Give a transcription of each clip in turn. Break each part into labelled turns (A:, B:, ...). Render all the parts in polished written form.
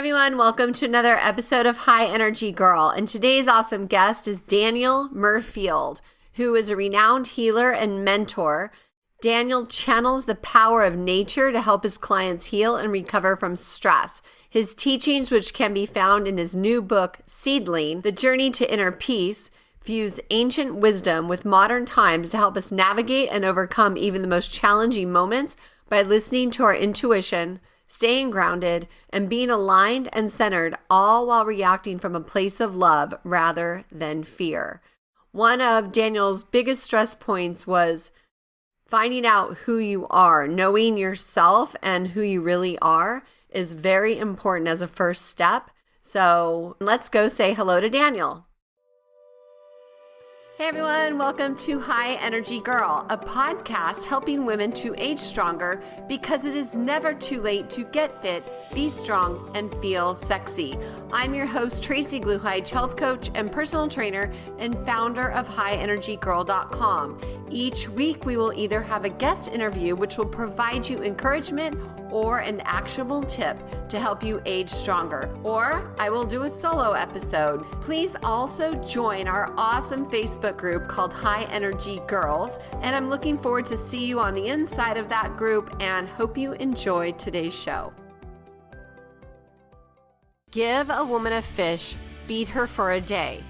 A: everyone, welcome to another episode of High Energy Girl. And today's awesome guest is Daniel Mirfield, who is a renowned healer and mentor. Daniel channels the power of nature to help his clients heal and recover from stress. His teachings, which can be found in his new book, Seedling, The Journey to Inner Peace, fuse ancient wisdom with modern times to help us navigate and overcome even the most challenging moments by listening to our intuition, staying grounded, and being aligned and centered, all while reacting from a place of love rather than fear. One of Daniel's biggest stress points was finding out who you are. Knowing yourself and who you really are is very important as a first step. So let's go say hello to Daniel. Hey everyone, welcome to High Energy Girl, a podcast helping women to age stronger because it is never too late to get fit, be strong, and feel sexy. I'm your host, Tracy Gluhite, health coach and personal trainer and founder of highenergygirl.com. Each week, we will either have a guest interview, which will provide you encouragement or an actionable tip to help you age stronger, or I will do a solo episode. Please also join our awesome Facebook group called High Energy Girls, and I'm looking forward to see you on the inside of that group and hope you enjoy today's show. Give a woman a fish, feed her for a day.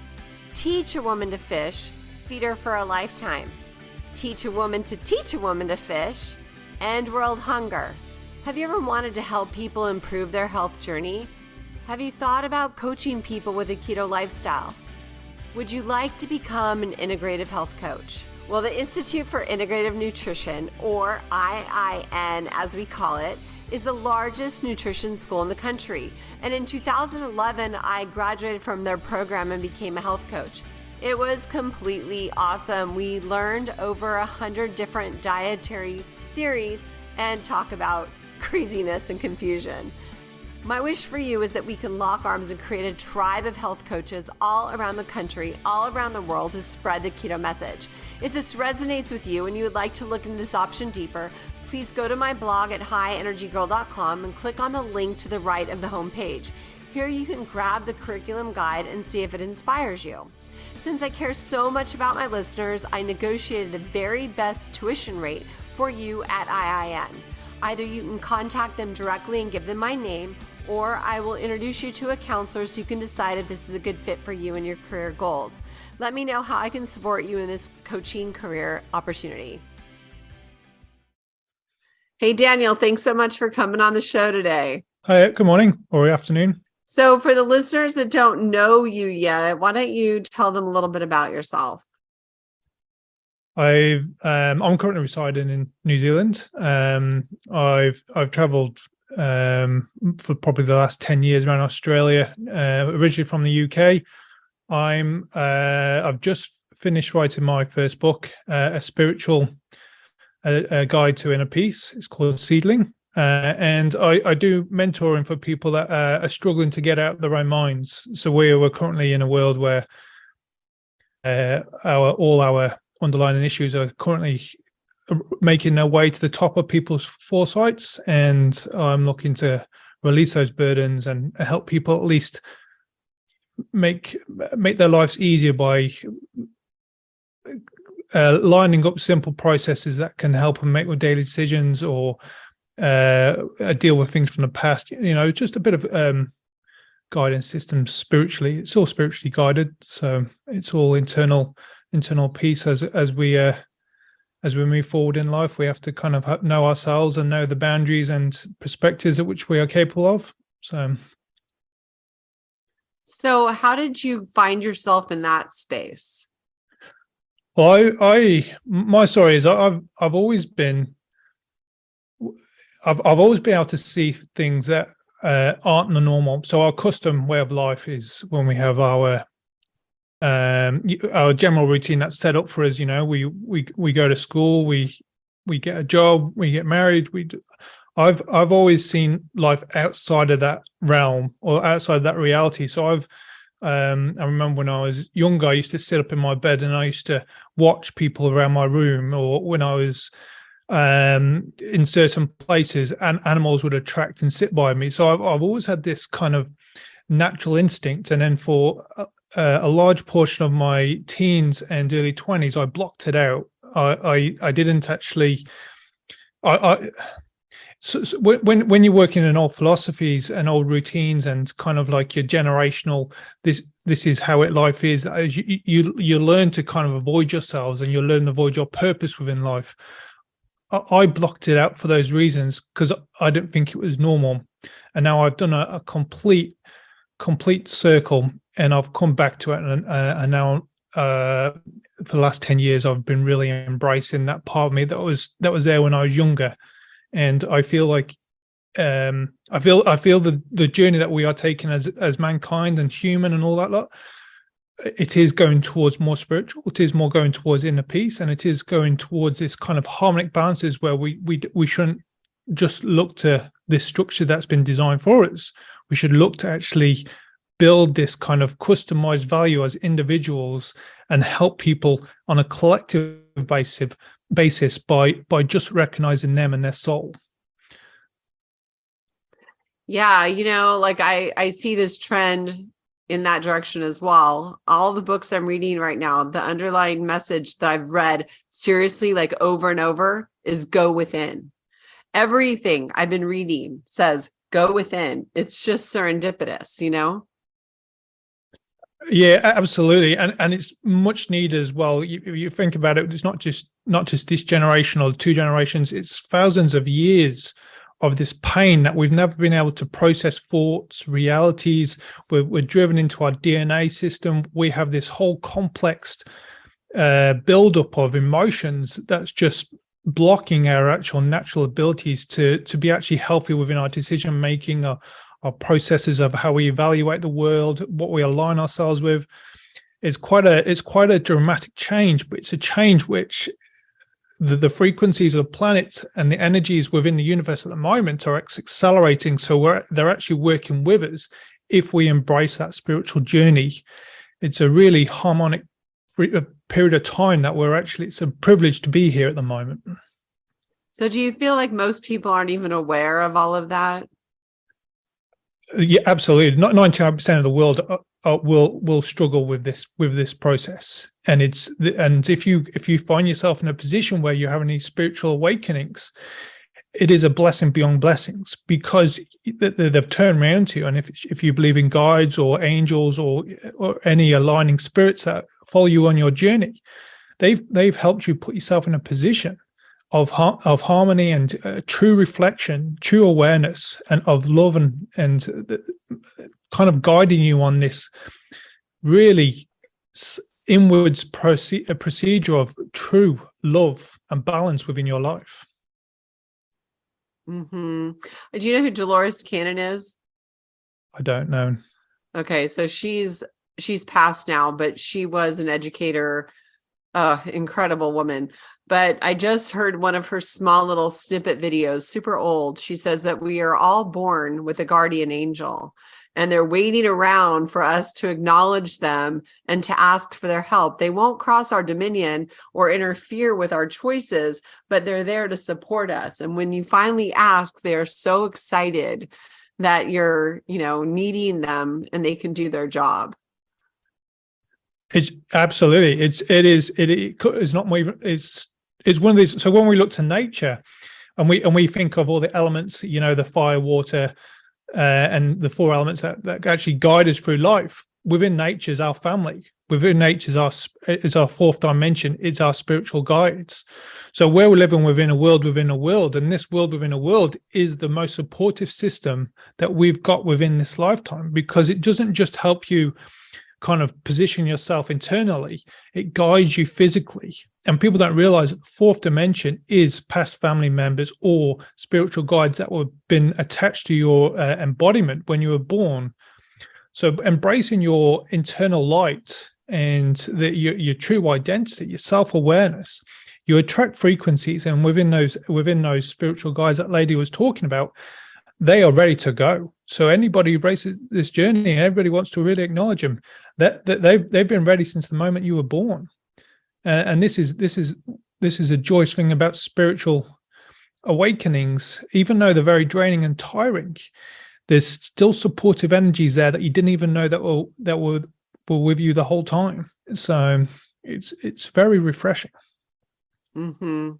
A: Teach a woman to fish, feed her for a lifetime. Teach a woman to teach a woman to fish, end world hunger. Have you ever wanted to help people improve their health journey? Have you thought about coaching people with a keto lifestyle? Would you like to become an integrative health coach? Well, the Institute for Integrative Nutrition, or IIN as we call it, is the largest nutrition school in the country. And in 2011, I graduated from their program and became a health coach. It was completely awesome. We learned over 100 different dietary theories and talk about craziness and confusion. My wish for you is that we can lock arms and create a tribe of health coaches all around the country, all around the world to spread the keto message. If this resonates with you and you would like to look into this option deeper, please go to my blog at highenergygirl.com and click on the link to the right of the homepage. Here you can grab the curriculum guide and see if it inspires you. Since I care so much about my listeners, I negotiated the very best tuition rate for you at IIN. Either you can contact them directly and give them my name, or I will introduce you to a counselor so you can decide if this is a good fit for you and your career goals. Let me know how I can support you in this coaching career opportunity. Hey, Daniel, thanks so much for coming on the show today.
B: Hi, good morning or afternoon.
A: So for the listeners that don't know you yet, why don't you tell them a little bit about yourself?
B: I'm currently residing in New Zealand. I've travelled for probably the last 10 years around Australia. Originally from the UK. I've just finished writing my first book, a spiritual guide to inner peace. It's called Seedling, and I do mentoring for people that are struggling to get out of their own minds. So we're currently in a world where all our underlying issues are currently making their way to the top of people's foresights, and I'm looking to release those burdens and help people at least make their lives easier by lining up simple processes that can help them make with daily decisions or deal with things from the past. You know, just a bit of guidance systems spiritually. It's all spiritually guided, so it's all internal peace as we move forward in life. We have to kind of know ourselves and know the boundaries and perspectives at which we are capable of.
A: So how did you find yourself in that space?
B: Well, my story is I've always been able to see things that aren't the normal. So our custom way of life is when we have our general routine that's set up for us. You know, we go to school, we get a job, we get married. I've always seen life outside of that realm or outside of that reality. So I remember when I was younger, I used to sit up in my bed and I used to watch people around my room, or when I was in certain places, and animals would attract and sit by me. So I've always had this kind of natural instinct, and then for a large portion of my teens and early 20s, I blocked it out. I didn't actually. I so when you're working in old philosophies and old routines and kind of like your generational, this is how life is. As you learn to kind of avoid yourselves, and you learn to avoid your purpose within life. I blocked it out for those reasons because I didn't think it was normal, and now I've done a complete circle, and I've come back to it, and now for the last 10 years I've been really embracing that part of me that was there when I was younger. And I feel like I feel the journey that we are taking as mankind and human and all that lot, it is going towards more spiritual, it is more going towards inner peace, and it is going towards this kind of harmonic balances where we shouldn't just look to this structure that's been designed for us. We should look to actually build this kind of customized value as individuals and help people on a collective basis by just recognizing them and their soul.
A: Yeah, like I see this trend in that direction as well. All the books I'm reading right now, the underlying message that I've read seriously, like over and over, is go within. Everything I've been reading says go within. It's just serendipitous,
B: Yeah, absolutely, and it's much needed as well. You think about it; it's not just this generation or 2 generations; it's thousands of years of this pain that we've never been able to process thoughts, realities. We're driven into our DNA system. We have this whole complex buildup of emotions that's just blocking our actual natural abilities to be actually healthy within our decision making, our processes of how we evaluate the world, what we align ourselves with. It's quite a dramatic change, but it's a change which the frequencies of planets and the energies within the universe at the moment are accelerating. So they're actually working with us if we embrace that spiritual journey. It's a really harmonic period of time that it's a privilege to be here at the moment.
A: So do you feel like most people aren't even aware of all of that?
B: Yeah, absolutely. Not 99% of the world will struggle with this process, and if you find yourself in a position where you're having these spiritual awakenings, it is a blessing beyond blessings, because they've turned around to you. And if you believe in guides or angels or any aligning spirits that follow you on your journey, they've helped you put yourself in a position of harmony and true reflection, true awareness, and of love, and kind of guiding you on this really inwards procedure of true love and balance within your life.
A: Mm-hmm. Do you know who Dolores Cannon is?
B: I don't know.
A: Okay, so she's passed now, but she was an educator, incredible woman. But I just heard one of her small little snippet videos, super old. She says that we are all born with a guardian angel, and they're waiting around for us to acknowledge them and to ask for their help. They won't cross our dominion or interfere with our choices, but they're there to support us. And when you finally ask, they're so excited that you're, needing them and they can do their job.
B: It's absolutely. It's one of these. So when we look to nature, and we think of all the elements, the fire, water, and the 4 elements that actually guide us through life. Within nature is our family. Within nature is our 4th dimension. It's our spiritual guides. So we're living within a world, and this world within a world is the most supportive system that we've got within this lifetime, because it doesn't just help you kind of position yourself internally, it guides you physically. And people don't realize that the 4th dimension is past family members or spiritual guides that have been attached to your embodiment when you were born. So embracing your internal light and your true identity, your self-awareness, you attract frequencies, and within those spiritual guides that lady was talking about, they are ready to go. So anybody who embraces this journey, everybody wants to really acknowledge them, that they've been ready since the moment you were born. And this is a joyous thing about spiritual awakenings, even though they're very draining and tiring, there's still supportive energies there that you didn't even know that were with you the whole time. So it's very refreshing.
A: Mm-hmm.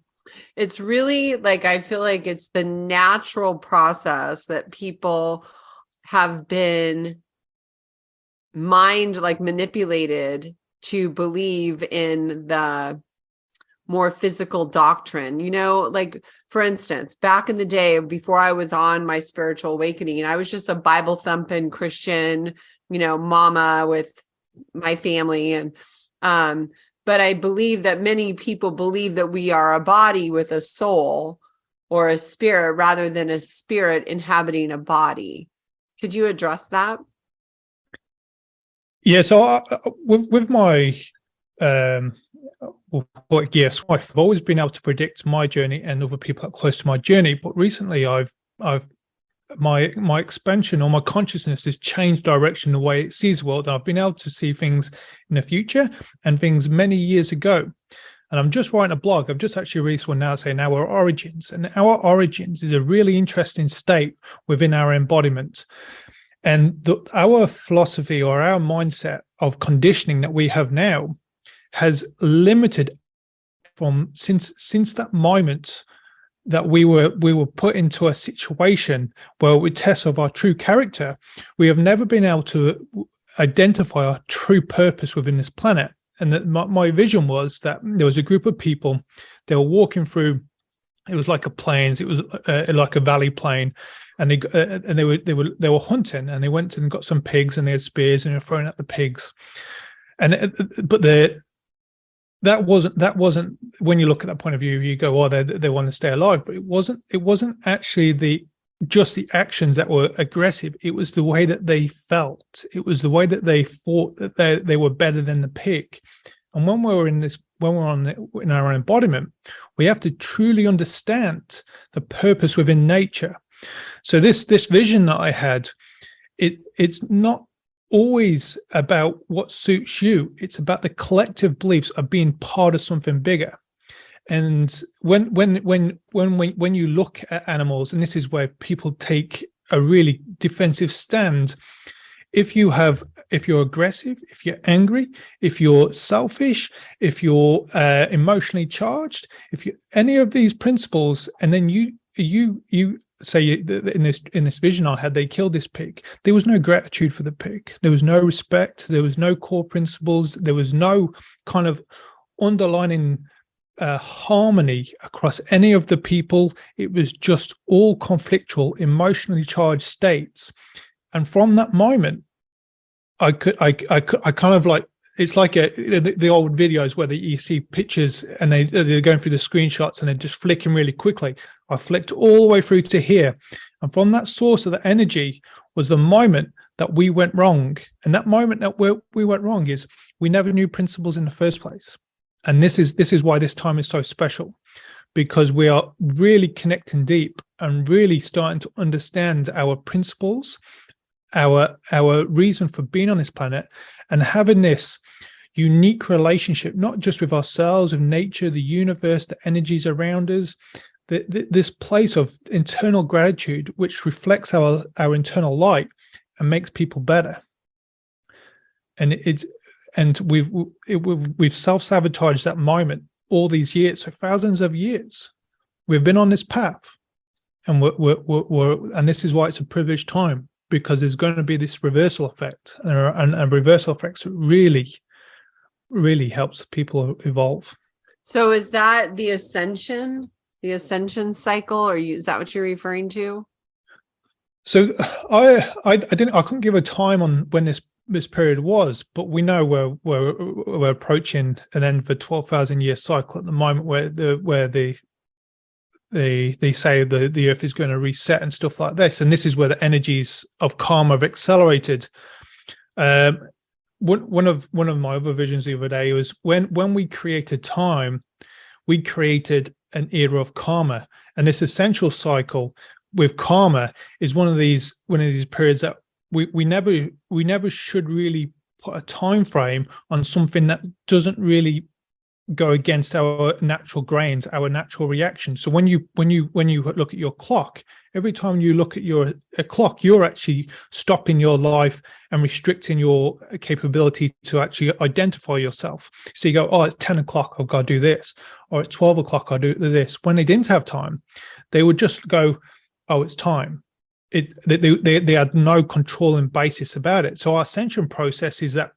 A: It's really like, I feel like it's the natural process that people have been manipulated to believe in the more physical doctrine, like, for instance, back in the day before I was on my spiritual awakening, I was just a Bible thumping Christian, mama with my family. And, but I believe that many people believe that we are a body with a soul or a spirit rather than a spirit inhabiting a body. Could you address that?
B: Yeah. So with my yes, I've always been able to predict my journey and other people up close to my journey. But recently, I've my expansion or my consciousness has changed direction the way it sees the world. And I've been able to see things in the future and things many years ago. And I'm just writing a blog. I've just actually released one now saying our origins. And our origins is a really interesting state within our embodiment. And our philosophy or our mindset of conditioning that we have now has limited from since that moment that we were put into a situation where we test of our true character. We have never been able to identify our true purpose within this planet. And that my vision was that there was a group of people, they were walking through, it was like a plains, it was like a valley plain, and they were hunting, and they went and got some pigs, and they had spears, and they were throwing at the pigs. And but that wasn't when you look at that point of view, you go, oh, they want to stay alive. But it wasn't actually just the actions that were aggressive. It was the way that they felt. It was the way that they thought that they were better than the pig. And when we're in our embodiment, we have to truly understand the purpose within nature. So this vision that I had, it's not always about what suits you. It's about the collective beliefs of being part of something bigger. And when you look at animals, and this is where people take a really defensive stand, if you're aggressive, if you're angry, if you're selfish, if you're emotionally charged, if you any of these principles, and then you say in this vision I had, they killed this pig. There was no gratitude for the pig. There was no respect. There was no core principles. There was no kind of underlining harmony across any of the people. It was just all conflictual, emotionally charged states. And from that moment, I kind of like, it's like the old videos where you see pictures and they're going through the screenshots and they're just flicking really quickly. I flicked all the way through to here. And from that source of the energy was the moment that we went wrong. And that moment that we went wrong is we never knew principles in the first place. And this is why this time is so special, because we are really connecting deep and really starting to understand our principles, our reason for being on this planet, and having this unique relationship, not just with ourselves, with nature, the universe, the energies around us, this place of internal gratitude, which reflects our internal light and makes people better. And we've self-sabotaged that moment all these years, so thousands of years. We've been on this path, and and this is why it's a privileged time, because there's going to be this reversal effect, and reversal effects really, really helps people evolve.
A: So is that the ascension cycle, or is that what you're referring to?
B: So I couldn't give a time on when this period was, but we know we're approaching an end of a 12,000 year cycle at the moment, where they say the earth is going to reset and stuff like this, and this is where the energies of karma have accelerated. One of my other visions the other day was when we created time, we created an era of karma, and this essential cycle with karma is one of these periods that we never should really put a time frame on something that doesn't really go against our natural grains, our natural reactions. So when you look at your clock, every time you look at a clock, you're actually stopping your life and restricting your capability to actually identify yourself. So you go, oh, it's 10 o'clock, I've got to do this, or it's 12 o'clock, I'll do this. When they didn't have time, they would just go, oh, it's time. They had no controlling basis about it. So our ascension process is that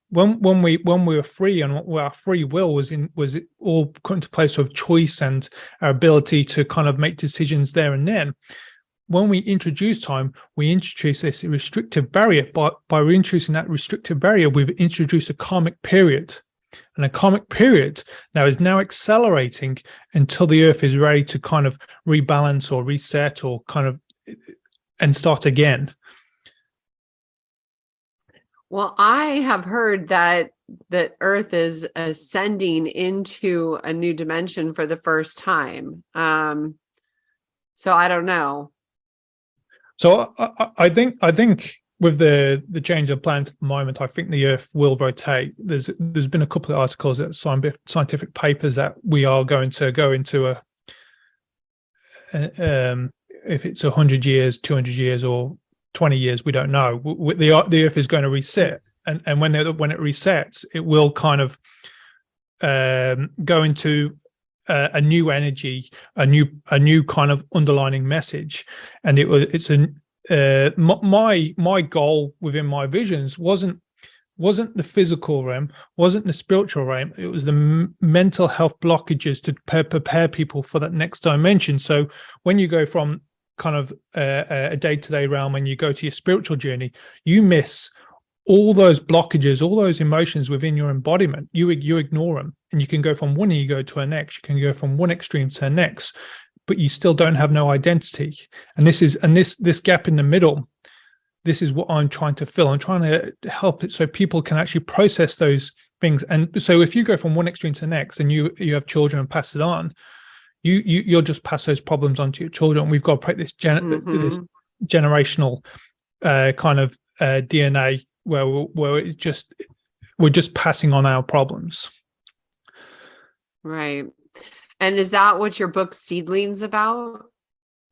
B: when we were free, and our free will was it all put into place of choice and our ability to kind of make decisions there and then. When we introduce time, we introduce this restrictive barrier. But by reintroducing that restrictive barrier, we've introduced a karmic period. And a karmic period is now accelerating until the Earth is ready to kind of rebalance or reset or kind of and start again.
A: Well, I have heard that Earth is ascending into a new dimension for the first time. So I don't know.
B: So I think with the change of planet at the moment, I think the Earth will rotate. There's been a couple of articles at scientific papers that we are going to go into if it's 100 years, 200 years, or 20 years, we don't know. The Earth is going to reset, and when it resets, it will kind of go into a new energy, a new kind of underlining message. And my goal within my visions wasn't the physical realm, wasn't the spiritual realm. It was the mental health blockages to prepare people for that next dimension. So when you go from kind of a day-to-day realm and you go to your spiritual journey, you miss all those blockages, all those emotions within your embodiment. You ignore them, and you can go from one ego to a next. You can go from one extreme to the next, but you still don't have no identity. And this gap in the middle, this is what I'm trying to fill. I'm trying to help it so people can actually process those things. And so if you go from one extreme to the next, and you have children and pass it on, you'll just pass those problems on to your children. We've got to break this this generational kind of DNA where we're just passing on our problems.
A: Right. And is that what your book Seedling's about?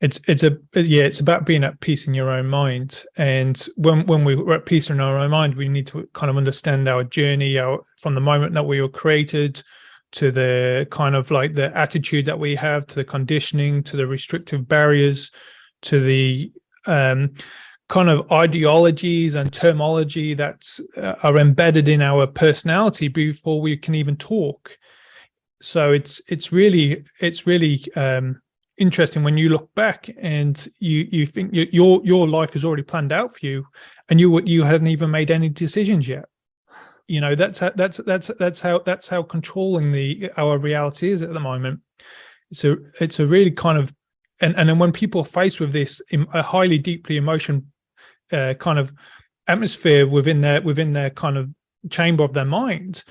B: It's about being at peace in your own mind. And when we're at peace in our own mind, we need to kind of understand our journey, from the moment that we were created, to the kind of like the attitude that we have, to the conditioning, to the restrictive barriers, to the kind of ideologies and terminology that are embedded in our personality before we can even talk. So it's really interesting when you look back and you think your life is already planned out for you, and you hadn't even made any decisions yet. You know, that's how controlling our reality is at the moment. It's a really kind of, and then when people are faced with this, a highly deeply emotion kind of atmosphere within their kind of chamber of their mind,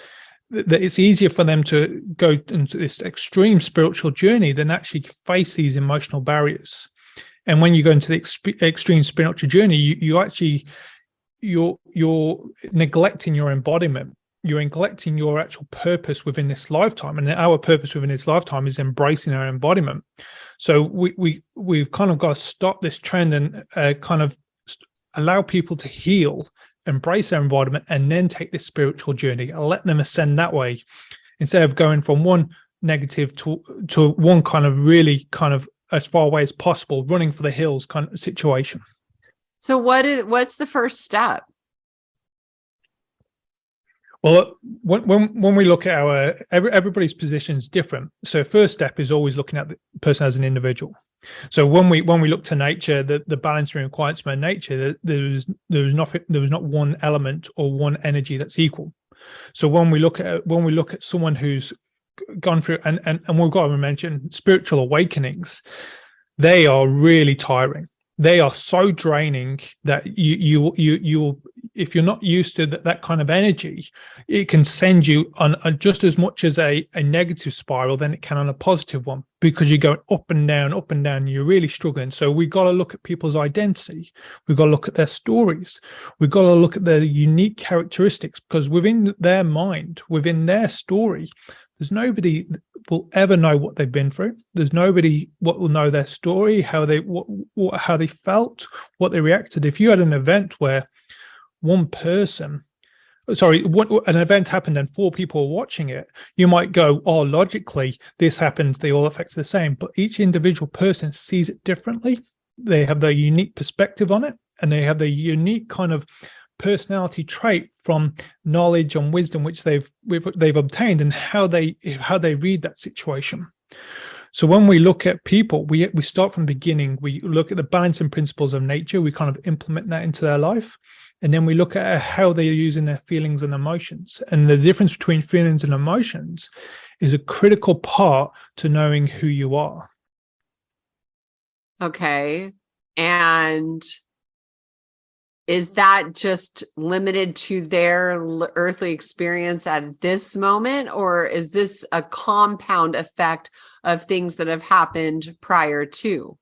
B: that it's easier for them to go into this extreme spiritual journey than actually face these emotional barriers. And when you go into the extreme spiritual journey, you're neglecting your embodiment. You're neglecting your actual purpose within this lifetime. And our purpose within this lifetime is embracing our embodiment. So we've kind of got to stop this trend and kind of allow people to heal, embrace their embodiment, and then take this spiritual journey and let them ascend that way, instead of going from one negative to one kind of really kind of as far away as possible, running for the hills kind of situation.
A: So what's the first step?
B: Well, when we look at everybody's position is different. So first step is always looking at the person as an individual. So when we look to nature, the balancing and quiet of nature, there was not one element or one energy that's equal. So when we look at someone who's gone through, and we've got to mention spiritual awakenings, they are really tiring. They are so draining that you if you're not used to that kind of energy, it can send you on just as much as a negative spiral than it can on a positive one, because you're going up and down, and you're really struggling. So we've got to look at people's identity. We've got to look at their stories. We've got to look at their unique characteristics, because within their mind, within their story, There's nobody will ever know what they've been through. There's nobody what will know their story, how they how they felt, what they reacted. If you had an event where one person, an event happened and 4 people were watching it, you might go, oh, logically this happens, they all affect the same. But each individual person sees it differently. They have their unique perspective on it, and they have their unique kind of personality trait from knowledge and wisdom which they've obtained, and how they read that situation. So when we look at people, we start from the beginning. We look at the balancing principles of nature. We kind of implement that into their life. And then we look at how they're using their feelings and emotions. And the difference between feelings and emotions is a critical part to knowing who you are.
A: Okay. And is that just limited to their earthly experience at this moment, or is this a compound effect of things that have happened prior to?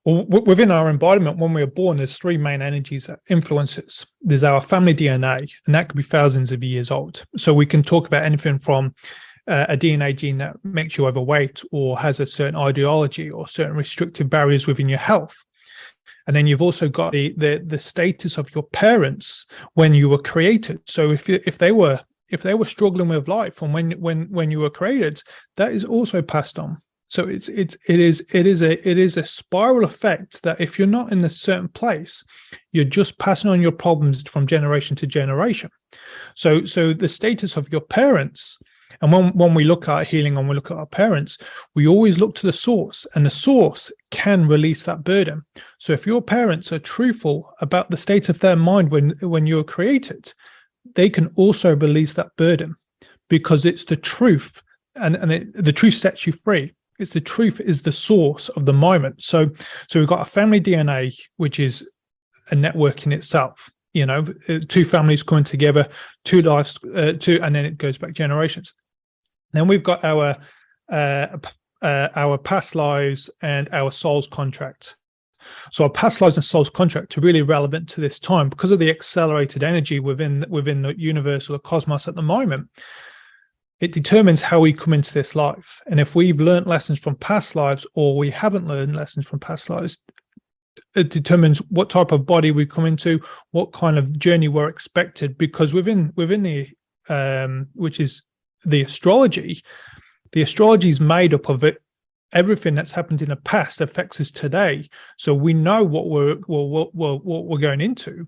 B: Well, within our embodiment, when we are born, there's 3 main energies that influence us. There's our family DNA, and that could be thousands of years old. So we can talk about anything from a DNA gene that makes you overweight, or has a certain ideology, or certain restrictive barriers within your health. And then you've also got the status of your parents when you were created. So if they were struggling with life, and when you were created, that is also passed on. So it is a spiral effect that if you're not in a certain place, you're just passing on your problems from generation to generation. So the status of your parents, and when we look at healing and we look at our parents, we always look to the source, and the source can release that burden. So if your parents are truthful about the state of their mind when you were created, they can also release that burden, because it's the truth, and the truth sets you free. It's the truth is the source of the moment. So we've got a family DNA, which is a network in itself. 2 families coming together, 2 lives, and then it goes back generations. Then we've got our past lives and our soul's contract. So our past lives and soul's contract are really relevant to this time because of the accelerated energy within the universe or the cosmos at the moment. It determines how we come into this life. And if we've learned lessons from past lives, or we haven't learned lessons from past lives, it determines what type of body we come into, what kind of journey we're expected. Because within the which is the astrology is made up of it. Everything that's happened in the past affects us today. So we know what we're going into.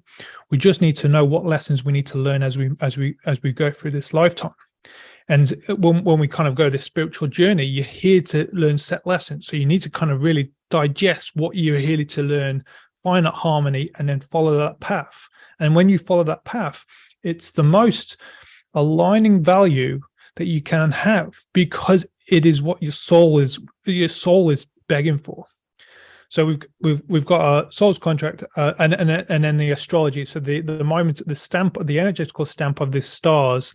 B: We just need to know what lessons we need to learn as we go through this lifetime. And when we kind of go this spiritual journey, you're here to learn set lessons. So you need to kind of really digest what you're here to learn, find that harmony, and then follow that path. And when you follow that path, it's the most aligning value that you can have, because it is what your soul is begging for. So we've got our soul's contract, and then the astrology. So the moment, the stamp, the energetical stamp of the stars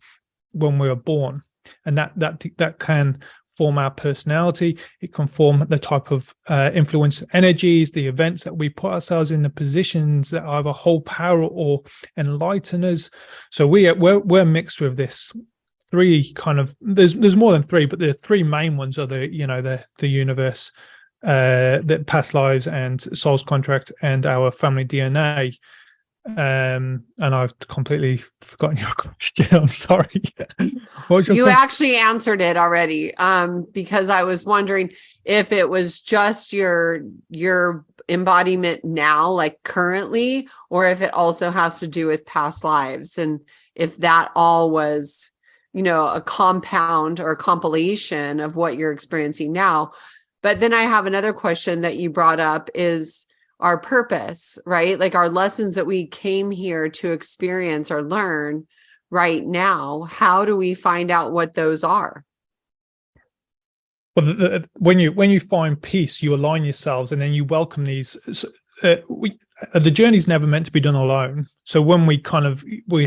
B: when we are born, and that can form our personality. It can form the type of influence energies, the events that we put ourselves in, the positions that either hold power or enlighten us. So we're mixed with this 3 kind of, there's more than 3, but the 3 main ones are the universe, the past lives and soul's contract, and our family DNA. And I've completely forgotten your question. I'm sorry. What was your
A: You
B: question?
A: actually answered it already. Because I was wondering if it was just your embodiment now, like currently, or if it also has to do with past lives, and if that all was, a compound or a compilation of what you're experiencing now. But then I have another question that you brought up is our purpose, right? Like our lessons that we came here to experience or learn right now. How do we find out what those are?
B: Well, when you find peace, you align yourselves, and then you welcome these. The journey's never meant to be done alone. So when we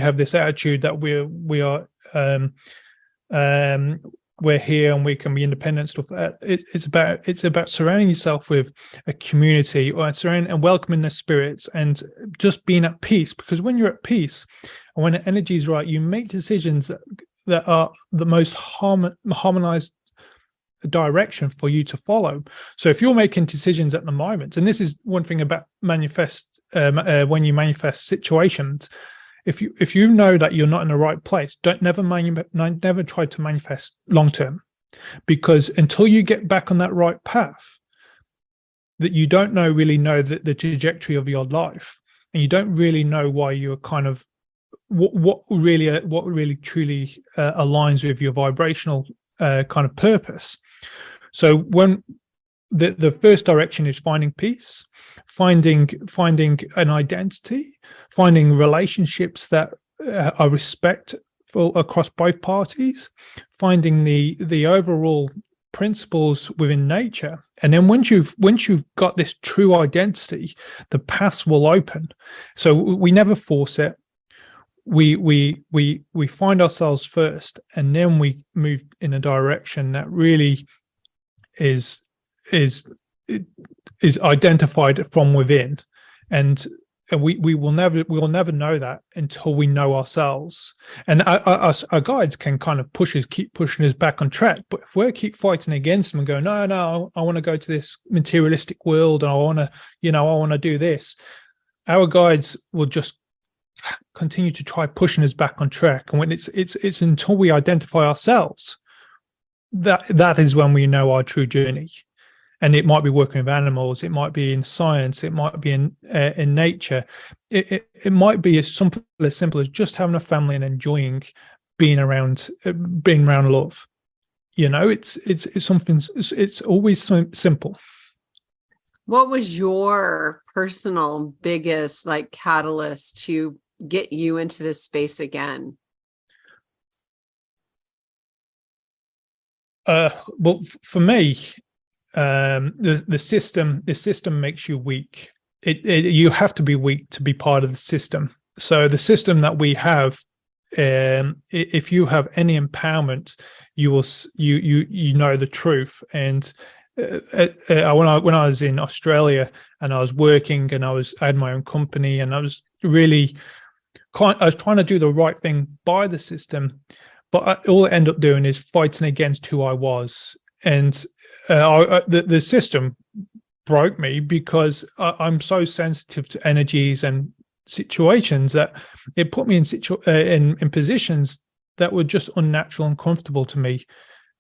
B: have this attitude that we're here and we can be independent, stuff like that. It's about surrounding yourself with a community, or surrounding and welcoming the spirits, and just being at peace. Because when you're at peace and when the energy is right, you make decisions that are the most harmonized direction for you to follow. So if you're making decisions at the moment, and this is one thing about when you manifest situations, if you know that you're not in the right place, never try to manifest long term, because until you get back on that right path, that you don't really know the trajectory of your life, and you don't really know why you're kind of what really truly aligns with your vibrational kind of purpose. So when the first direction is finding peace, finding an identity, finding relationships that are respectful across both parties, finding the overall principles within nature. And then once you've got this true identity, the paths will open. So we never force it. We find ourselves first, and then we move in a direction that really is identified from within. And we will never know that until we know ourselves. And our guides can kind of keep pushing us back on track. But if we keep fighting against them and go, no, I want to go to this materialistic world, and I want to do this, our guides will just continue to try pushing us back on track. And when it's until we identify ourselves, that is when we know our true journey. And it might be working with animals, it might be in science, it might be in nature, it might be something as simple as just having a family and enjoying being around love. It's something. It's always so simple.
A: What was your personal biggest catalyst to get you into this space again?
B: Well, for me, the system makes you weak. You have to be weak to be part of the system. So the system that we have, if you have any empowerment, you know the truth. And when I was in Australia and I was working and I had my own company, and I was trying to do the right thing by the system, but all I end up doing is fighting against who I was. And the system broke me because I'm so sensitive to energies and situations that it put me in positions that were just unnatural and uncomfortable to me.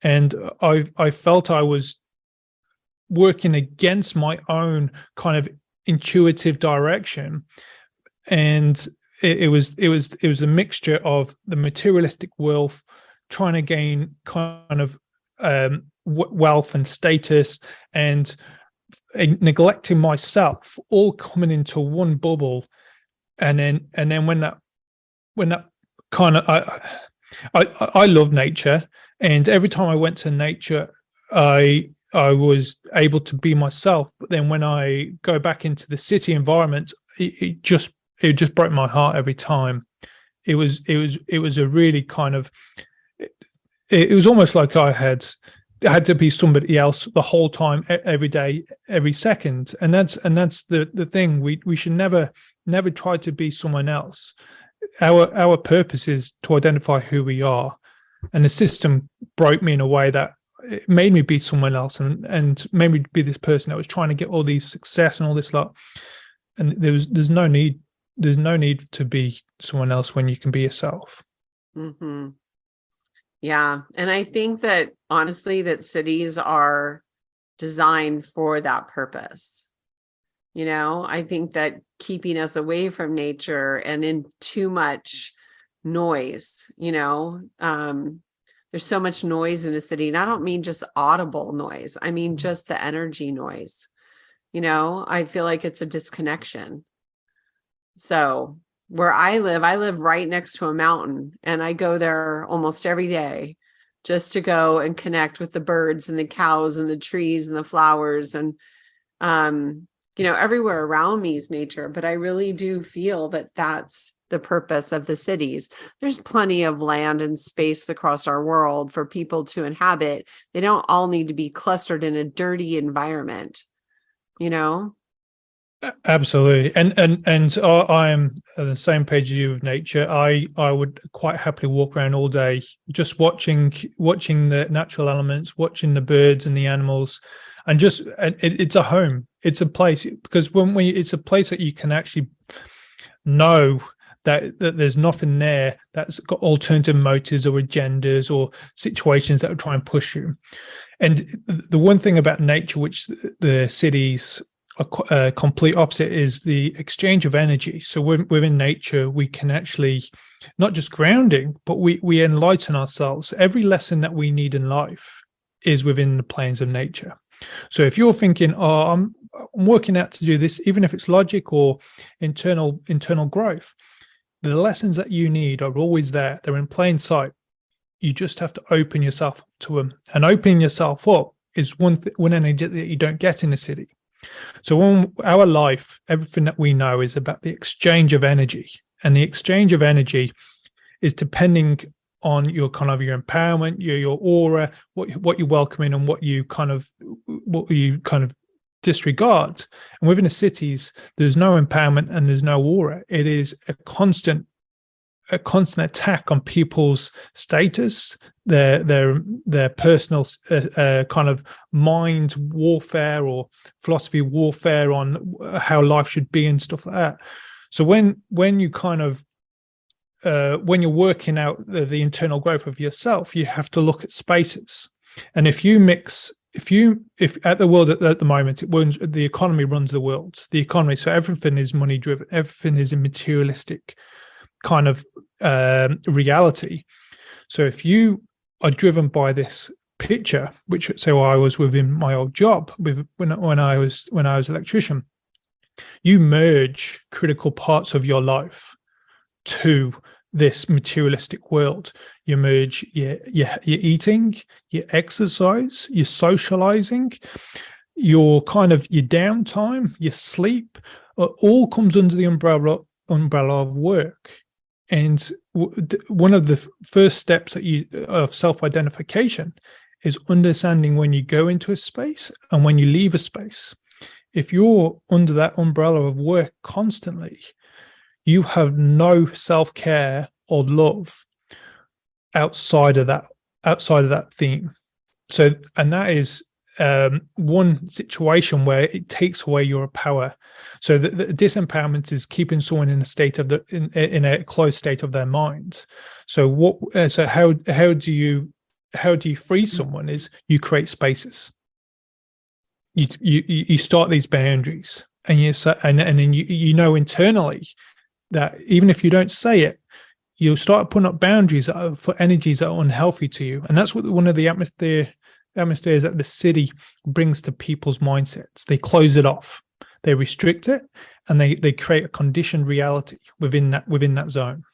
B: And I felt I was working against my own kind of intuitive direction. And it was a mixture of the materialistic wealth, trying to gain kind of wealth and status, and neglecting myself, all coming into one bubble. And then when that kind of I love nature, and every time I went to nature, I was able to be myself. But then when I go back into the city environment, it just broke my heart every time. It was a really kind of, it was almost like I had to be somebody else the whole time, every day, every second. And that's the thing. We should never try to be someone else. Our purpose is to identify who we are. And the system broke me in a way that it made me be someone else, and made me be this person that was trying to get all these success and all this lot. And there's no need to be someone else when you can be yourself.
A: Mm-hmm. Yeah. And I think that honestly, that cities are designed for that purpose. I think that keeping us away from nature and in too much noise, there's so much noise in a city. And I don't mean just audible noise. I mean, just the energy noise. I feel like it's a disconnection. So where I live right next to a mountain, and I go there almost every day just to go and connect with the birds and the cows and the trees and the flowers. And, everywhere around me is nature, but I really do feel that that's the purpose of the cities. There's plenty of land and space across our world for people to inhabit. They don't all need to be clustered in a dirty environment,
B: Absolutely, and I am on the same page as you with nature. I would quite happily walk around all day just watching the natural elements, watching the birds and the animals, and it's a home. It's a place, because when it's a place that you can actually know that there's nothing there that's got alternative motives or agendas or situations that will try and push you. And the one thing about nature, which the cities are complete opposite, is the exchange of energy. So within nature, we can actually not just grounding, but we enlighten ourselves. Every lesson that we need in life is within the planes of nature. So if you're thinking, oh, I'm working out to do this, even if it's logic or internal growth, the lessons that you need are always there. They're in plain sight. You just have to open yourself to them. And opening yourself up is one energy that you don't get in the city. So in our life, everything that we know is about the exchange of energy. And the exchange of energy is depending on your empowerment, your aura, what you welcome in, and what you kind of disregard. And within the cities, there's no empowerment and there's no aura. It is a constant attack on people's status, their personal kind of mind warfare or philosophy warfare on how life should be and stuff like that. So when you when you're working out the internal growth of yourself, you have to look at spaces. And if at the world at the moment, the economy runs the world. The economy, so everything is money driven. Everything is a materialistic kind of reality. So if you are driven by this picture, which I was within my old job when I was an electrician, you merge critical parts of your life to this materialistic world. You merge your eating, your exercise, your socializing, your downtime, your sleep, all comes under the umbrella of work. And one of the first steps of self-identification is understanding when you go into a space and when you leave a space. If you're under that umbrella of work constantly, you have no self-care or love outside of that theme. So, and that is one situation where it takes away your power. So the disempowerment is keeping someone in a state of in a closed state of their mind. So how do you free someone? Is you create spaces. You start these boundaries, and then you know internally that even if you don't say it, you'll start putting up boundaries for energies that are unhealthy to you. And that's what one of the atmospheres that the city brings to people's mindsets. They close it off, they restrict it, and they create a conditioned reality within that zone.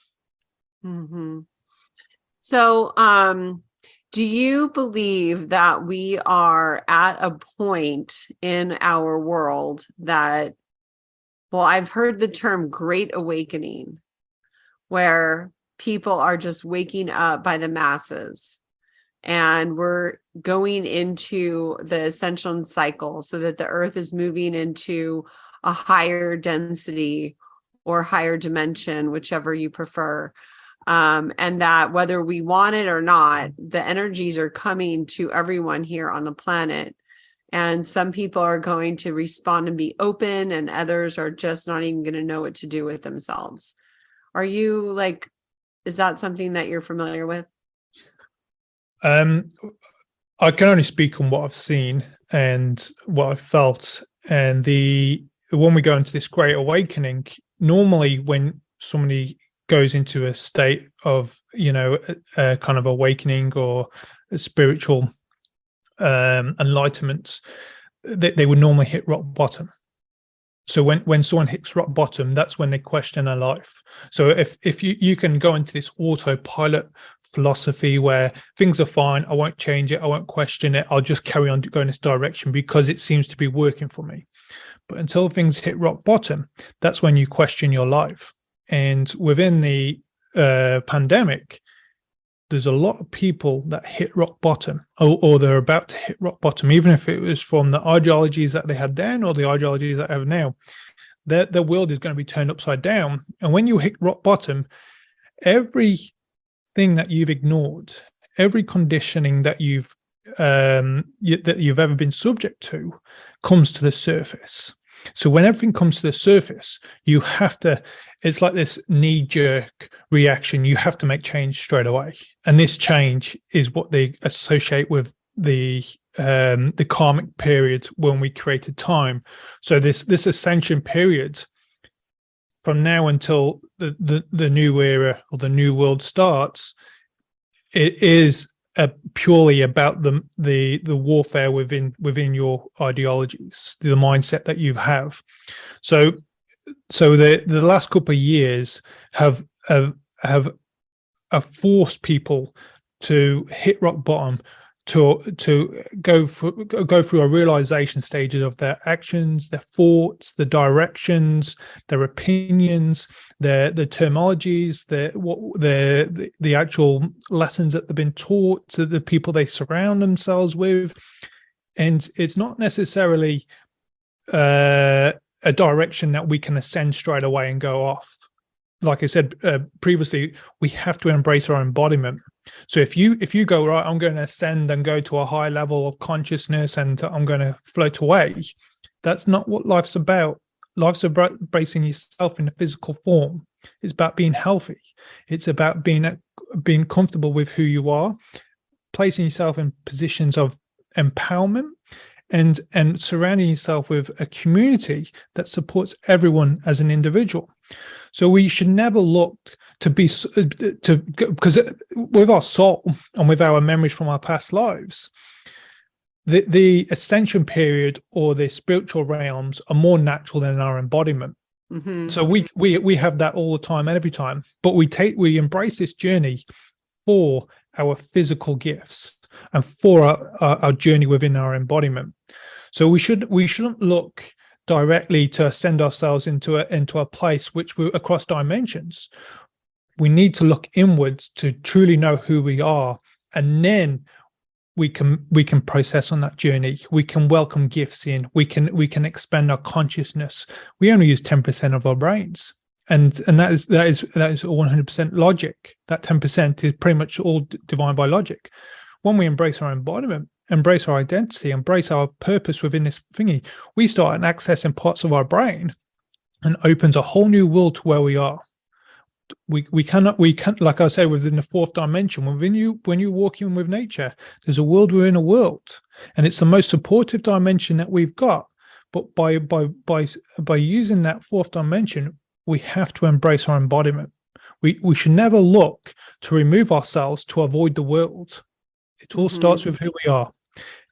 A: Mm-hmm. So, do you believe that we are at a point in our world that, well, I've heard the term Great Awakening, where people are just waking up by the masses, and we're going into the ascension cycle so that the earth is moving into a higher density or higher dimension, whichever you prefer. And that whether we want it or not, the energies are coming to everyone here on the planet. And some people are going to respond and be open, and others are just not even going to know what to do with themselves. Is that something that you're familiar with?
B: I can only speak on what I've seen and what I've felt. And when we go into this great awakening, normally when somebody goes into a state of, a kind of awakening or a spiritual enlightenment, they would normally hit rock bottom. So when someone hits rock bottom, that's when they question their life. So if you can go into this autopilot philosophy where things are fine, I won't change it, I won't question it, I'll just carry on to go in this direction because it seems to be working for me. But until things hit rock bottom, that's when you question your life. And within the pandemic, there's a lot of people that hit rock bottom, or they're about to hit rock bottom, even if it was from the ideologies that they had then or the ideologies that they have now. their world is going to be turned upside down. And when you hit rock bottom, everything that you've ignored, every conditioning that you've ever been subject to, comes to the surface. So when everything comes to the surface, you have to, it's like this knee-jerk reaction. You have to make change straight away. And this change is what they associate with the karmic period when we created time. So this ascension period, from now until the new era or the new world starts, it is purely about the warfare within your ideologies, the mindset that you have. So the last couple of years have forced people to hit rock bottom, to go through a realization stages of their actions, their thoughts, the directions, their opinions, the terminologies, the actual lessons that they've been taught, to the people they surround themselves with. And it's not necessarily a direction that we can ascend straight away and go off. Like I said previously, we have to embrace our embodiment. So if you go, right, I'm going to ascend and go to a high level of consciousness and I'm going to float away, that's not what life's about. Life's about embracing yourself in a physical form. It's about being healthy. It's about being comfortable with who you are, placing yourself in positions of empowerment, and surrounding yourself with a community that supports everyone as an individual. So we should never look because with our soul and with our memories from our past lives, the ascension period or the spiritual realms are more natural than our embodiment. Mm-hmm. So we have that all the time and every time, but we embrace this journey for our physical gifts and for our journey within our embodiment. So we shouldn't look directly to ascend ourselves into a place which we're across dimensions. We need to look inwards to truly know who we are, and then we can process on that journey. We can welcome gifts in. We can expand our consciousness. We only use 10% of our brains, and that is 100% logic. That 10% is pretty much all divine by logic. When we embrace our embodiment, embrace our identity, embrace our purpose within this thingy, we start accessing parts of our brain and opens a whole new world to where we are. We can't, like I say, within the fourth dimension, when you're walking with nature, there's a world within a world, and it's the most supportive dimension that we've got. But by using that fourth dimension, we have to embrace our embodiment. We should never look to remove ourselves to avoid the world. It all starts with who we are.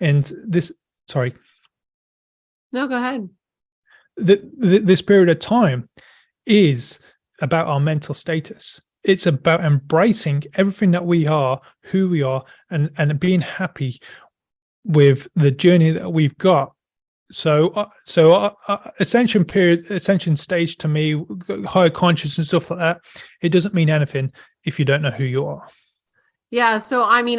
B: And sorry.
A: No, go ahead.
B: This period of time is about our mental status. It's about embracing everything that we are, who we are, and being happy with the journey that we've got. So ascension stage to me, higher consciousness and stuff like that, it doesn't mean anything if you don't know who you are.
A: Yeah. So, I mean,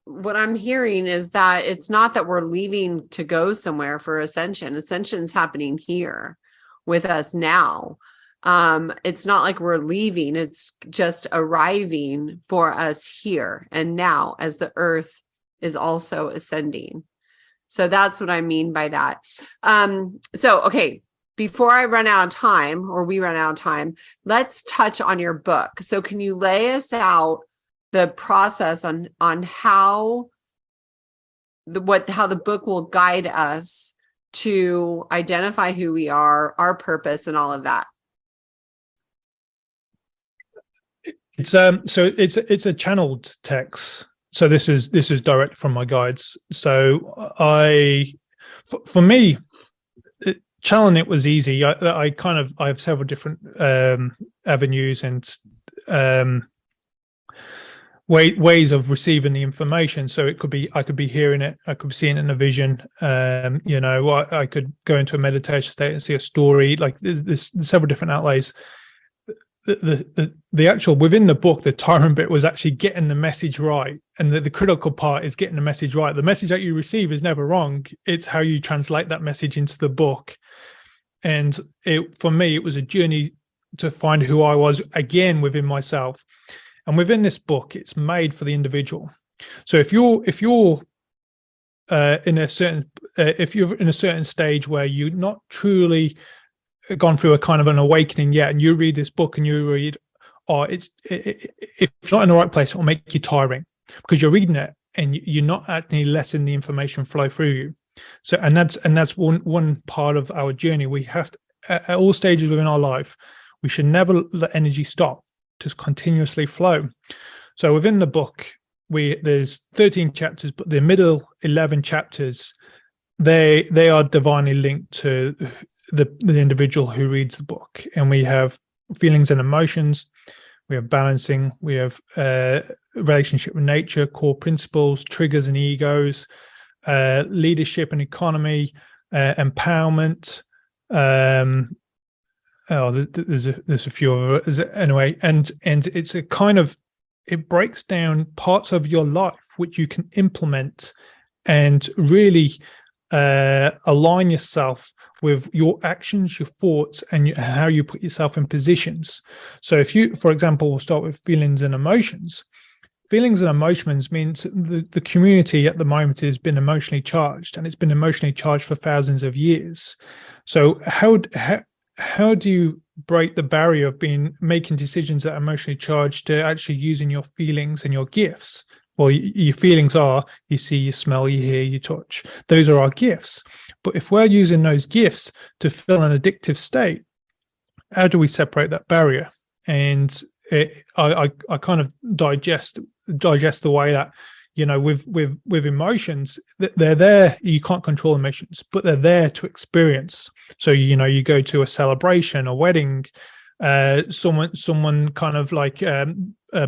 A: what I'm hearing is that it's not that we're leaving to go somewhere for ascension. Ascension's happening here with us now. It's not like we're leaving. It's just arriving for us here and now as the earth is also ascending. So that's what I mean by that. Okay, before I run out of time, or we run out of time, let's touch on your book. So can you lay us out the process on how the book will guide us to identify who we are, our purpose, and all of that?
B: It's a channeled text. So this is direct from my guides. So for me, channeling it was easy. I have several different avenues and ways of receiving the information. So I could be hearing it, I could be seeing it in a vision. I could go into a meditation state and see a story. Like there's several different outlays. The actual within the book, the tyrant bit was actually getting the message right, and the critical part is getting the message right. The message that you receive is never wrong. It's how you translate that message into the book. And for me, it was a journey to find who I was again within myself. And within this book, it's made for the individual. So if you're in a certain stage where you're not truly gone through a kind of an awakening yet, and you read this book and you read, if it's not in the right place, it'll make you tiring because you're reading it and you're not actually letting the information flow through you. So, and that's one part of our journey. We have to, at all stages within our life, we should never let energy stop, just continuously flow. So within the book, there's 13 chapters, but the middle 11 chapters, they are divinely linked to the individual who reads the book. And we have feelings and emotions, we have balancing, we have relationship with nature, core principles, triggers and egos, leadership and economy, empowerment. There's a few of it anyway, and it's a kind of, it breaks down parts of your life which you can implement and really align yourself with your actions, your thoughts, and how you put yourself in positions. So if you, for example, we'll start with feelings and emotions. Feelings and emotions means the community at the moment has been emotionally charged, and it's been emotionally charged for thousands of years. So how do you break the barrier of making decisions that are emotionally charged to actually using your feelings and your gifts? Well, your feelings are, you see, you smell, you hear, you touch. Those are our gifts. But if we're using those gifts to fill an addictive state, how do we separate that barrier? And I kind of digest the way that, you know, with emotions, they're there. You can't control emotions, but they're there to experience. So, you know, you go to a celebration, a wedding, someone kind of like a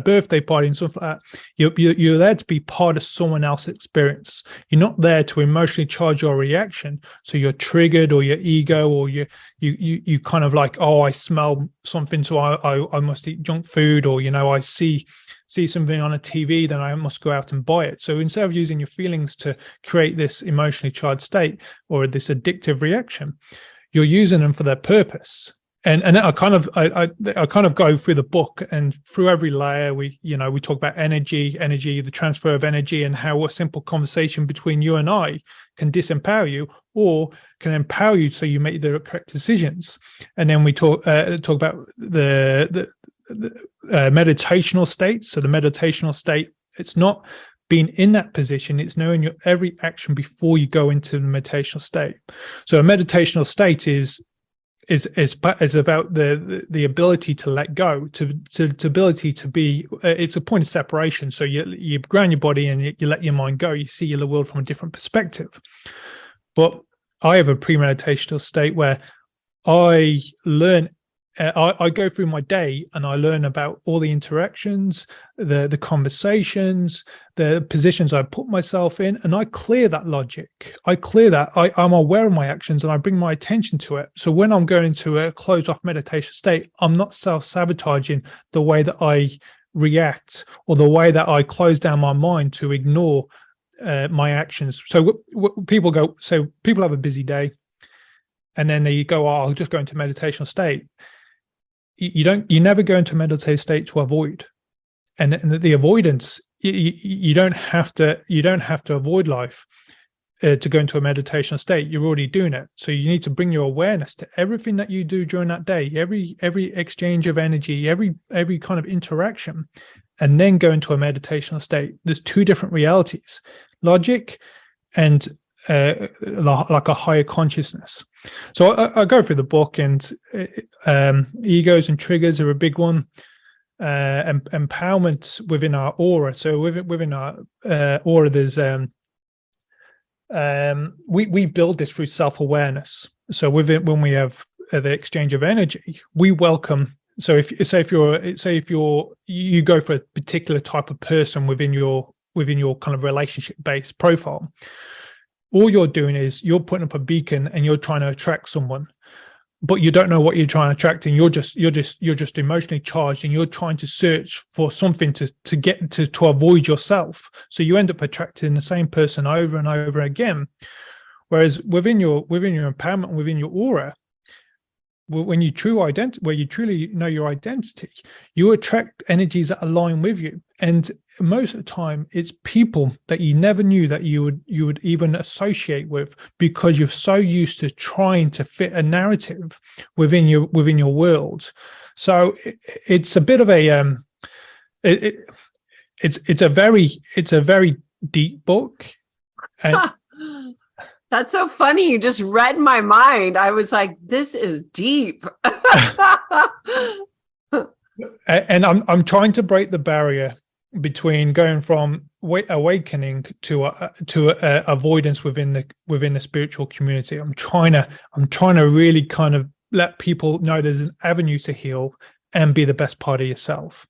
B: birthday party and stuff like that. You're there to be part of someone else's experience. You're not there to emotionally charge your reaction. So you're triggered, or your ego, or you kind of like, oh, I smell something, so I must eat junk food, or, you know, I see something on a TV, then I must go out and buy it. So instead of using your feelings to create this emotionally charged state or this addictive reaction, you're using them for their purpose. And I kind of go through the book, and through every layer, we talk about energy, the transfer of energy, and how a simple conversation between you and I can disempower you or can empower you so you make the correct decisions. And then we talk about the meditational state. So the meditational state, it's not being in that position, it's knowing your every action before you go into the meditational state. So a meditational state is about the ability to let go, to ability to be. It's a point of separation. So you ground your body and you let your mind go. You see the world from a different perspective. But I have a premeditational state where I learn. I go through my day and I learn about all the interactions, the conversations, the positions I put myself in, and I clear that logic. I clear that. I'm aware of my actions and I bring my attention to it. So when I'm going into a closed off meditation state, I'm not self-sabotaging the way that I react or the way that I close down my mind to ignore my actions. So people have a busy day and then they go, oh, I'll just go into meditational state. You never go into a meditative state to avoid, and the avoidance, you don't have to avoid life to go into a meditational state. You're already doing it. So you need to bring your awareness to everything that you do during that day, every exchange of energy, every kind of interaction, and then go into a meditational state. There's two different realities: logic and like a higher consciousness. So I go through the book, and egos and triggers are a big one. Empowerment within our aura. So within our aura, there's we build this through self-awareness. So when we have the exchange of energy, we welcome. So if you go for a particular type of person within your kind of relationship-based profile, all you're doing is you're putting up a beacon and you're trying to attract someone, but you don't know what you're trying to attract, and you're just emotionally charged, and you're trying to search for something to get to avoid yourself. So you end up attracting the same person over and over again. Whereas within your empowerment, within your aura, when you where you truly know your identity, you attract energies that align with you. And most of the time, it's people that you never knew that you would even associate with, because you're so used to trying to fit a narrative within your world. So it's a bit of a it's a very deep book. And
A: that's so funny. You just read my mind. I was like, this is deep.
B: And I'm trying to break the barrier between going from awakening to avoidance within the spiritual community. I'm trying to really kind of let people know there's an avenue to heal and be the best part of yourself.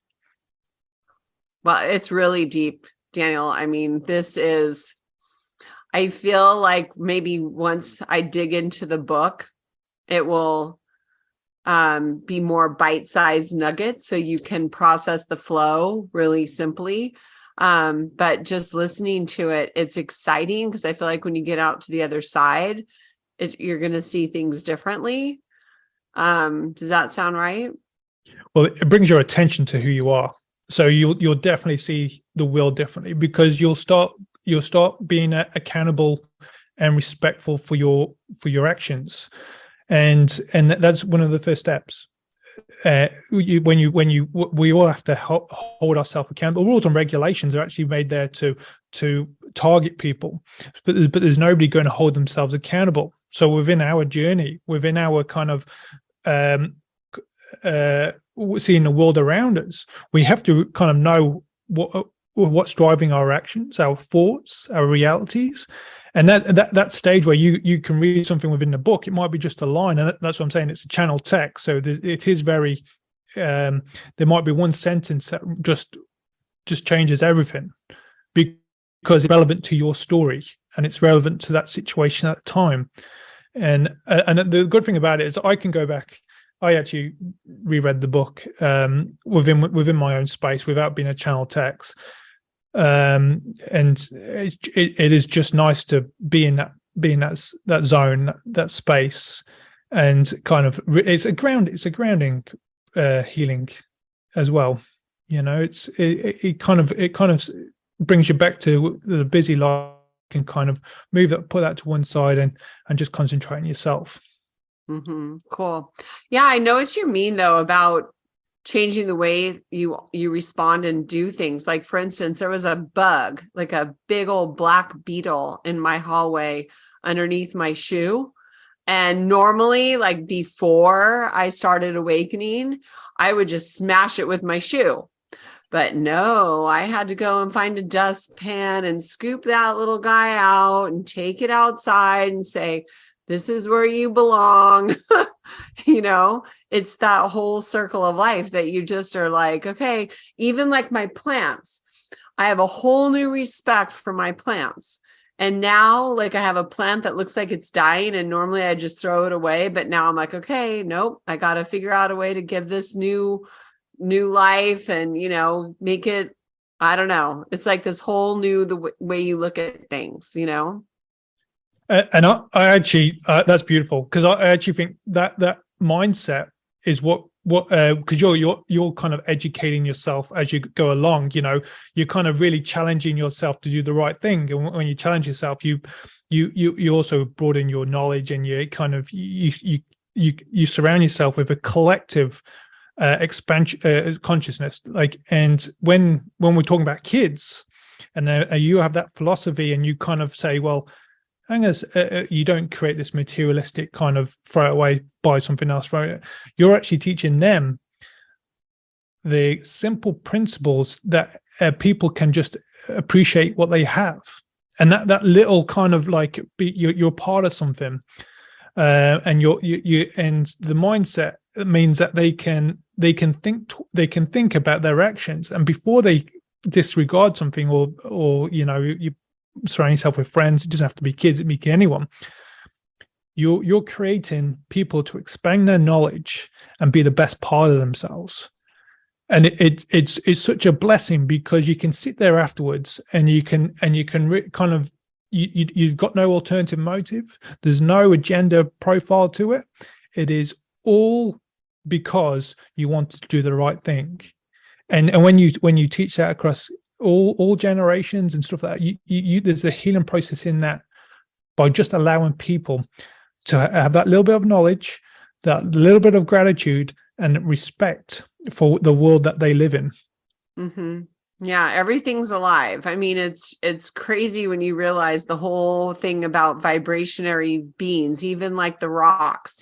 A: Well, it's really deep, Daniel. I mean, I feel like maybe once I dig into the book, it will be more bite-sized nuggets so you can process the flow really simply. But just listening to it, it's exciting, because I feel like when you get out to the other side, you're going to see things differently. Does that sound right?
B: Well, it brings your attention to who you are. So you'll definitely see the world differently, because you'll start being accountable and respectful for your actions, and that's one of the first steps. We all have to hold ourselves accountable. Rules and regulations are actually made there to target people, but there's nobody going to hold themselves accountable. So within our journey, within our kind of seeing the world around us, we have to kind of know what's driving our actions, our thoughts, our realities. And that stage where you can read something within the book, it might be just a line, and that's what I'm saying, it's a channel text. So it is very there might be one sentence that just changes everything, because it's relevant to your story and it's relevant to that situation at the time. And the good thing about it is I can go back. I actually reread the book within my own space without being a channel text. And it is just nice to be in that zone, that space, and kind of it's a grounding healing as well. You know, it kind of brings you back to the busy life, and kind of put that to one side and just concentrate on yourself.
A: Mm-hmm. Cool. Yeah, I know what you mean though about changing the way you respond and do things. Like, for instance, there was a bug, like a big old black beetle in my hallway underneath my shoe. And normally, like before I started awakening, I would just smash it with my shoe. But no, I had to go and find a dustpan and scoop that little guy out and take it outside and say, this is where you belong. You know, it's that whole circle of life that you just are like, okay, even like my plants, I have a whole new respect for my plants. And now, like, I have a plant that looks like it's dying, and normally I just throw it away. But now I'm like, okay, nope, I got to figure out a way to give this new life and, you know, make it, I don't know. It's like this whole new, the way you look at things, you know?
B: And I actually, that's beautiful, because I actually think that mindset is what because you're kind of educating yourself as you go along. You know, you're kind of really challenging yourself to do the right thing, and when you challenge yourself, you also broaden your knowledge, and you kind of you surround yourself with a collective expansion consciousness. Like, and when we're talking about kids, and you have that philosophy, and you kind of say, well, hang on, you don't create this materialistic kind of throw it away, buy something else, throw it. You're actually teaching them the simple principles that people can just appreciate what they have, and that little kind of like you're part of something, and you and the mindset means that they can think about their actions, and before they disregard something, or you know, you surround yourself with friends. It doesn't have to be kids, it can be anyone. You're creating people to expand their knowledge and be the best part of themselves, and it's such a blessing, because you can sit there afterwards and you can kind of you've got no alternative motive. There's no agenda profile to it. It is all because you wanted to do the right thing. And when you teach that across all generations and stuff like that, you there's a healing process in that, by just allowing people to have that little bit of knowledge, that little bit of gratitude and respect for the world that they live in.
A: Mm-hmm. Yeah, everything's alive. I mean, it's crazy when you realize the whole thing about vibrationary beings, even like the rocks,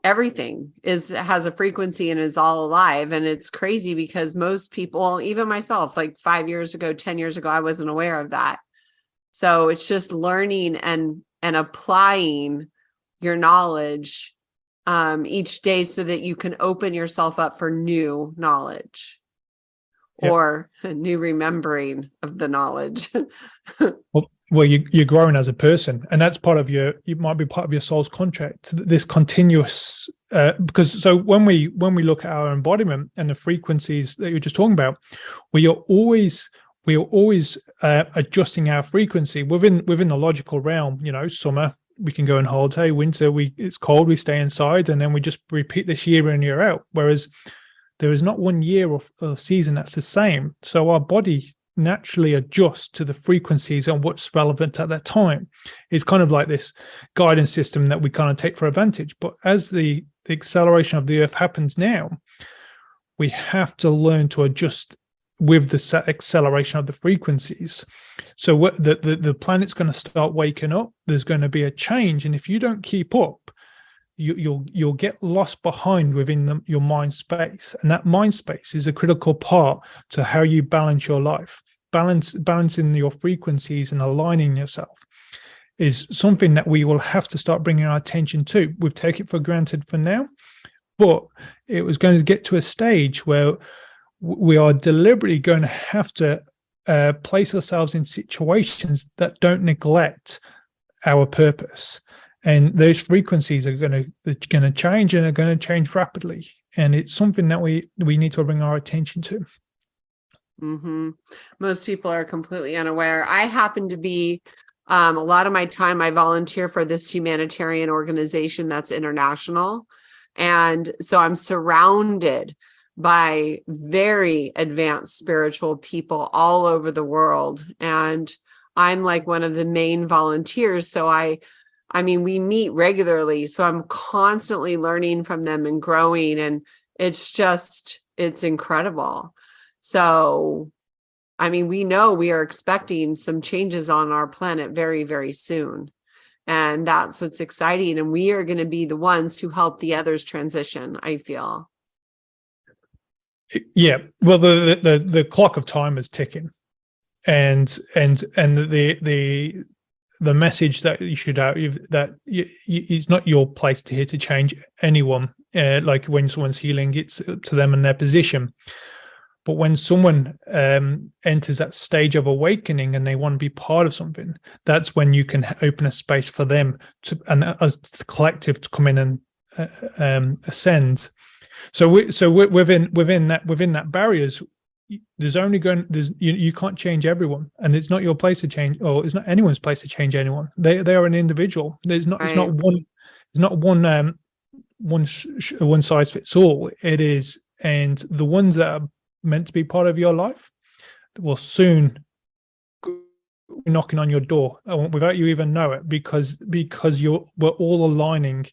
A: everything has a frequency and is all alive. And it's crazy because most people, even myself, like 5 years ago, 10 years ago, I wasn't aware of that. So it's just learning and applying your knowledge each day so that you can open yourself up for new knowledge. Yep. Or a new remembering of the knowledge.
B: Well, you're growing as a person, and that's part of you might be part of your soul's contract, this continuous because so when we look at our embodiment and the frequencies that you're just talking about, we are always adjusting our frequency within the logical realm. Summer, we can go on holiday. Winter, it's cold, we stay inside, and then we just repeat this year in, year out. Whereas there is not one year or season that's the same. So our body naturally adjusts to the frequencies and what's relevant at that time. It's kind of like this guidance system that we kind of take for advantage. But as the acceleration of the earth happens now, we have to learn to adjust with the acceleration of the frequencies. So the planet's going to start waking up. There's going to be a change. And if you don't keep up, you'll get lost behind within your mind space, and that mind space is a critical part to how you balance your life. Balancing your frequencies and aligning yourself is something that we will have to start bringing our attention to. We've taken it for granted for now, but it was going to get to a stage where we are deliberately going to have to place ourselves in situations that don't neglect our purpose. And those frequencies are going to change, and are going to change rapidly. And it's something that we need to bring our attention to.
A: Mm-hmm. Most people are completely unaware. I happen to be, a lot of my time, I volunteer for this humanitarian organization that's international. And so I'm surrounded by very advanced spiritual people all over the world. And I'm like one of the main volunteers. So I mean, we meet regularly, so I'm constantly learning from them and growing, and it's incredible. So, I mean, we know we are expecting some changes on our planet very, very soon. And that's what's exciting. And we are going to be the ones who help the others transition, I feel.
B: Yeah. Well, the clock of time is ticking. And the message that you should have, that it's not your place here to change anyone. Like when someone's healing, it's up to them and their position. But when someone enters that stage of awakening and they want to be part of something, that's when you can open a space for them to, and as the collective, to come in and ascend. So within that barriers, you can't change everyone, and it's not your place to change, or it's not anyone's place to change anyone. They are an individual. There's not, right. It's not one size fits all. It is, and the ones that are meant to be part of your life will soon be knocking on your door without you even know it, because we're all aligning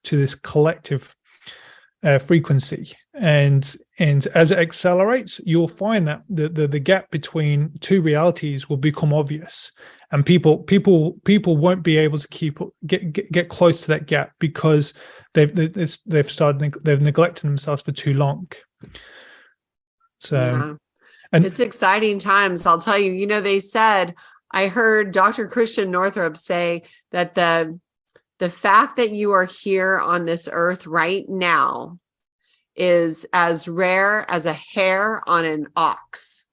B: to this collective frequency, and as it accelerates, you'll find that the gap between two realities will become obvious, and people won't be able to get close to that gap because they've neglected themselves for too long. So,
A: yeah. And it's exciting times. I'll tell you. They said, I heard Dr. Christian Northrup say that the fact that you are here on this earth right now is as rare as a hair on an ox.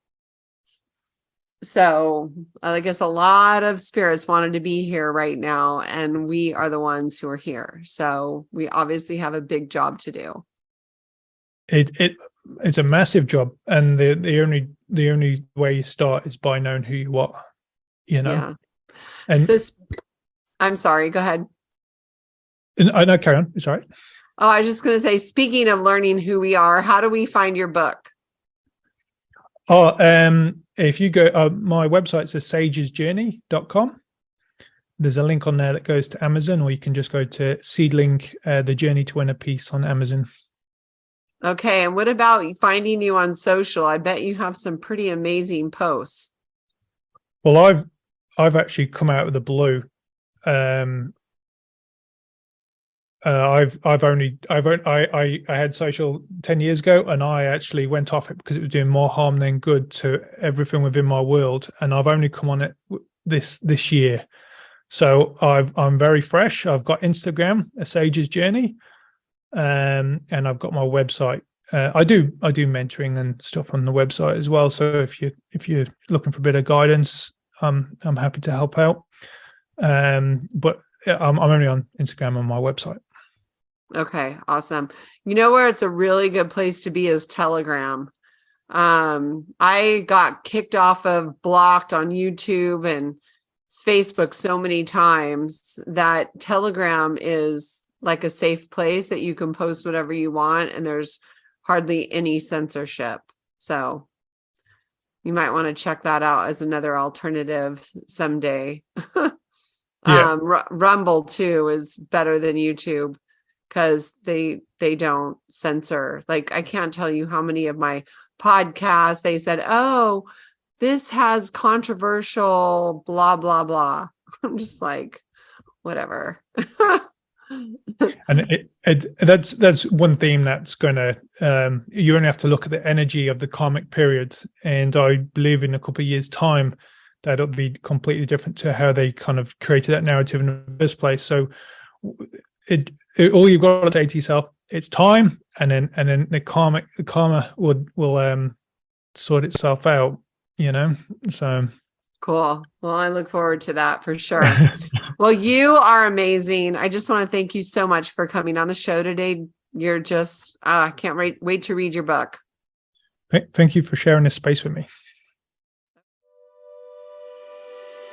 A: So I guess a lot of spirits wanted to be here right now, and we are the ones who are here. So we obviously have a big job to do.
B: It's a massive job, and the only way you start is by knowing who you are. Yeah.
A: And so, I'm sorry. Go ahead.
B: I know, carry on. It's all right.
A: Oh, I was just going to say, speaking of learning who we are, how do we find your book?
B: Oh, if you go, my website's sagesjourney.com. There's a link on there that goes to Amazon, or you can just go to Seedling, The Journey to Inner Peace on Amazon.
A: Okay. And what about finding you on social? I bet you have some pretty amazing posts.
B: Well, I've actually come out of the blue. I had social 10 years ago, and I actually went off it because it was doing more harm than good to everything within my world. And I've only come on it this year. So I'm very fresh. I've got Instagram, A Sage's Journey, and I've got my website. I do mentoring and stuff on the website as well. So if you're looking for a bit of guidance, I'm happy to help out. But I'm only on Instagram on my website.
A: Okay, awesome. You know where it's a really good place to be is Telegram. I got kicked off of blocked on YouTube and Facebook so many times that Telegram is like a safe place that you can post whatever you want, and there's hardly any censorship. So you might want to check that out as another alternative someday.
B: Yeah.
A: Rumble too is better than YouTube because they don't censor. Like, I can't tell you how many of my podcasts they said, oh, this has controversial blah blah blah. I'm just like, whatever.
B: And that's one theme that's going to you only have to look at the energy of the karmic period, and I believe in a couple of years' time that'll be completely different to how they kind of created that narrative in the first place. So all you've got to say to yourself, it's time, and then the karma will sort itself out, you know. So
A: cool. Well, I look forward to that for sure. Well, you are amazing. I just want to thank you so much for coming on the show today. You're just, I can't wait to read your book.
B: Thank you for sharing this space with me.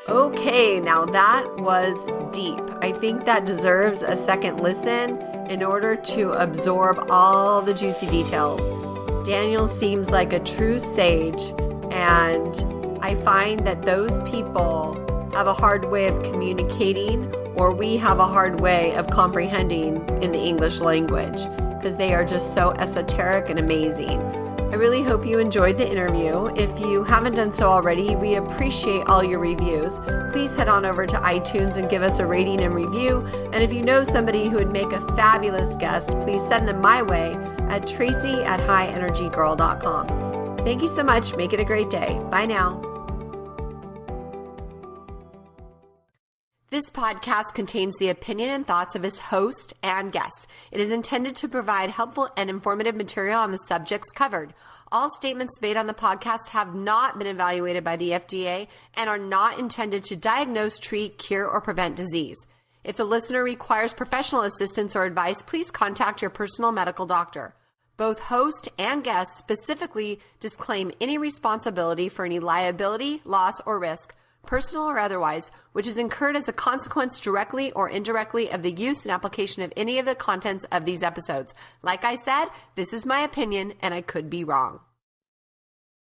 A: Okay, now that was deep. I think that deserves a second listen in order to absorb all the juicy details. Daniel seems like a true sage, and I find that those people have a hard way of communicating, or we have a hard way of comprehending in the English language because they are just so esoteric and amazing. I really hope you enjoyed the interview. If you haven't done so already, we appreciate all your reviews. Please head on over to iTunes and give us a rating and review. And if you know somebody who would make a fabulous guest, please send them my way at tracy@highenergygirl.com. Thank you so much. Make it a great day. Bye now. This podcast contains the opinion and thoughts of its host and guests. It is intended to provide helpful and informative material on the subjects covered. All statements made on the podcast have not been evaluated by the FDA and are not intended to diagnose, treat, cure, or prevent disease. If the listener requires professional assistance or advice, please contact your personal medical doctor. Both host and guest specifically disclaim any responsibility for any liability, loss, or risk, personal or otherwise, which is incurred as a consequence directly or indirectly of the use and application of any of the contents of these episodes. Like I said, this is my opinion and I could be wrong.